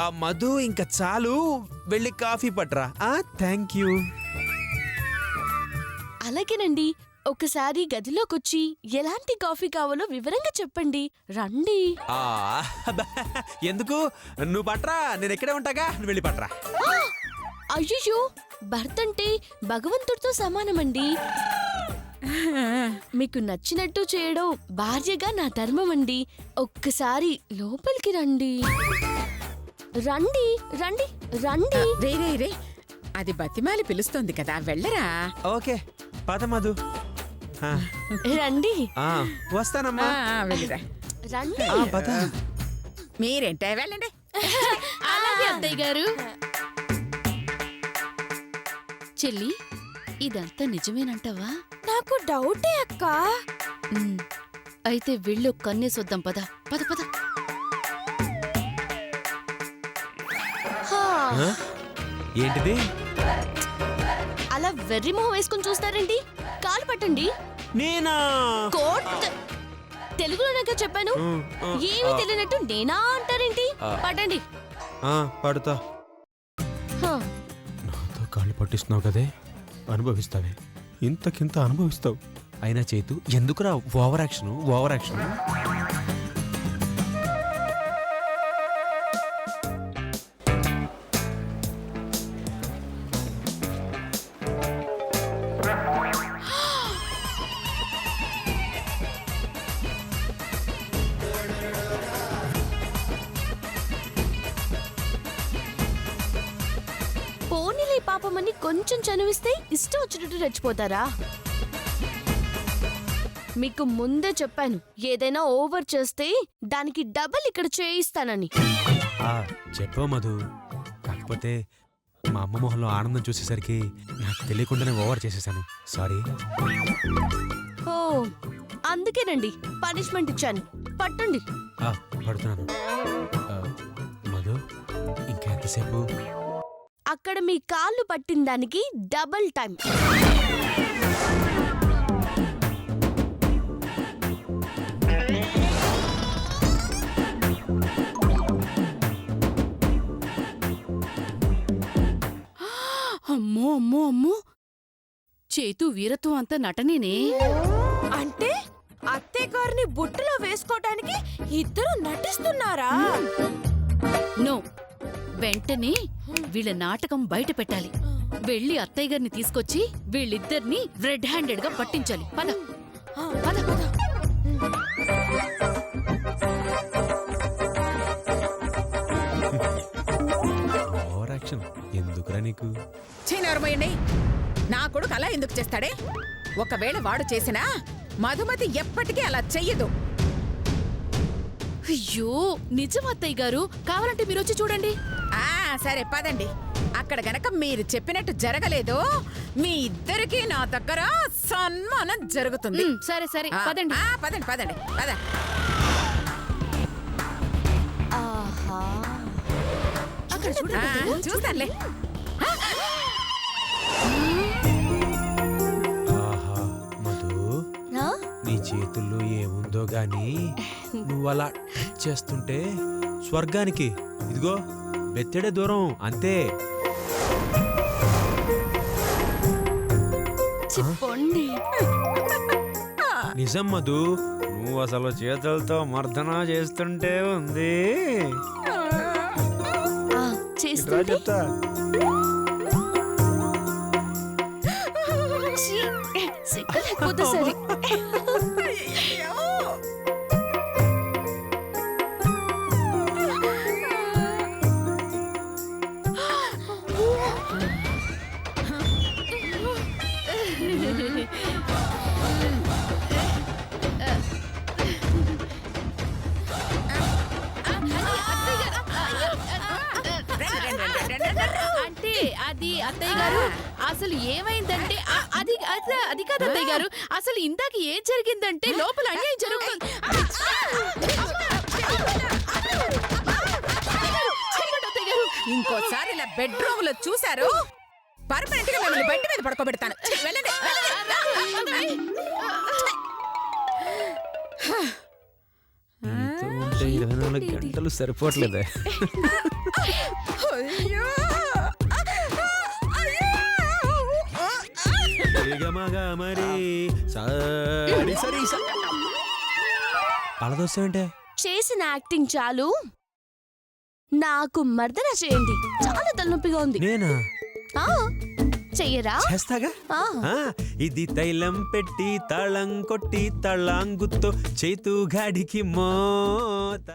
ఆ మధు ఇంకా చాలు, వెళ్ళి కాఫీ పట్రా. Thank you. అలాగేనండి. ఒకసారి గదిలోకొచ్చి ఎలాంటి కాఫీ కావాలో వివరంగా చెప్పండి. రండి. ఎందుకు, నువ్వు పట్రా, నేను ఇక్కడే ఉంటాగా, నువ్వు వెళ్ళి పట్రా. అయ్యో, భర్త అంటే భగవంతుడితో సమానమండి. మీకు నచ్చినట్టు చేయడం భార్యగా నా ధర్మం అండి. ఒక్కసారి లోపలికి రండి. రండి రండి రండి. రే రే రే, అది బతిమాలి పిలుస్తోంది కదా, వెళ్ళరా. ఓకే, పద మధు. రండి. వస్తానమ్మా. వెళ్ళిరా. రండి. పద. మీరేంటే వెళ్ళండి. అలాగే అత్తయ్య గారు. చెల్లి, ఇదంతా నిజమేనంటావా? నాకు డౌటే అక్క. అయితే వెళ్ళు, కన్నేసొద్దాం. పద పద పద. ఏంటిది? అలా వెర్రి మొహం వేసుకుని చూస్తారేంటి? కాలు పట్టండి. నేనా? కోట్ తెలుగులోనగా చెప్పాను. ఏమీ తెలియనట్టు నేనా అంటారేంటి? పట్టండి. పడుతా. నాతో కాళ్ళు పట్టిస్తున్నావు కదే, అనుభవిస్తావే, ఇంతకింత అనుభవిస్తావు. అయినా చేతు, ఎందుకురా ఓవర్ యాక్షన్, ఓవర్ యాక్షన్. పోనీలే పాపమని కొంచెం చనువిస్తే ఇష్టం వచ్చినట్టు రెచ్చిపోతారా? మీకు ముందే చెప్పాను, ఏదైనా ఓవర్ చేస్తే దానికి డబల్ ఇక్కడ చేయిస్తానని. చెప్పావు మధు, కాకపోతే మా అమ్మ మొహంలో ఆనందం చూసేసరికి నాకు తెలియకుండానే ఓవర్ చేసేసాను. సారీ. ఓ, అందుకేనండి పనిష్మెంట్ ఇచ్చాను. పట్టండి. పడుతున్నాను. మధు, ఇంకా ఎంతసేపు? అక్కడ మీ కాళ్ళు పట్టిన దానికి డబల్ టైం. అమ్మో అమ్మో అమ్మో, చేతు వీరత్వం అంతా నటనేనే. అంటే అత్తయ్య గారిని బుట్టలో వేసుకోవడానికి ఇద్దరు నటిస్తున్నారా? నో, వెంటనే వీళ్ళ నాటకం బయట పెట్టాలి. వెళ్ళి అత్తయ్య గారిని తీసుకొచ్చి వీళ్ళిద్దరిని రెడ్ హ్యాండెడ్ గా పట్టించాలి. పద పద పద. ఓవర్ యాక్షన్ ఎందుకురా నీకు? చీనవరమోయండి, నా కొడుకు అలా ఎందుకు చేస్తాడే? ఒకవేళ వాడు చేసినా మధుమతి ఎప్పటికీ అలా చెయ్యదు. అయ్యో, నిజం అత్తయ్య గారు, కావాలంటే మీరు వచ్చి చూడండి. సరే పదండి. అక్కడ గనక మీరు చెప్పినట్టు జరగలేదో మీ ఇద్దరికి నా దగ్గర సన్మానం జరుగుతుంది. సరే సరే, పదండి పదండి పదండి పద. అక్కడ చూడండి. చూస్తానులే. మధు, నీ చేతుల్లో ఏముందో గాని నువ్వు అలా చేస్తుంటే స్వర్గానికి ఇదిగో బెత్తడే దూరం అంతే. చెప్పండి. నిజం మధు, నువ్వు అసలు చేతులతో మర్దన చేస్తుంటే ఉంది. చెప్తా. లేకపోతే సరే. అంటే అది అత్తయ్య గారు, అసలు ఏమైందంటే అది అది కాదు అత్తయ్య గారు, అసలు ఇందాక ఏం జరిగిందంటే లోపల అన్యాయం జరుగుతుంది. ఇంకోసారి ఇలా బెడ్రూమ్ లో చూసారు, పర్మనెంట్ గా మిమ్మల్ని బెడ్ మీద పడుకోబెడతాను. వెళ్ళండి. అంటే 24 గంటలు సరిపోవట్లేదే. అయ్యో! రిగమగా మరి సాడి సరి అలా దోస్తావంటే చేసిన యాక్టింగ్ చాలు, నాకు మర్దన చేయండి. చాలా తలనొప్పిగా ఉంది. నేనా ఆ, చెయ్యరా? చేస్తాగా. ఆ. ఆ, ఇది తైలం పెట్టి తాళం కొట్టి తళాంగుతో చేతు గాడికి మోత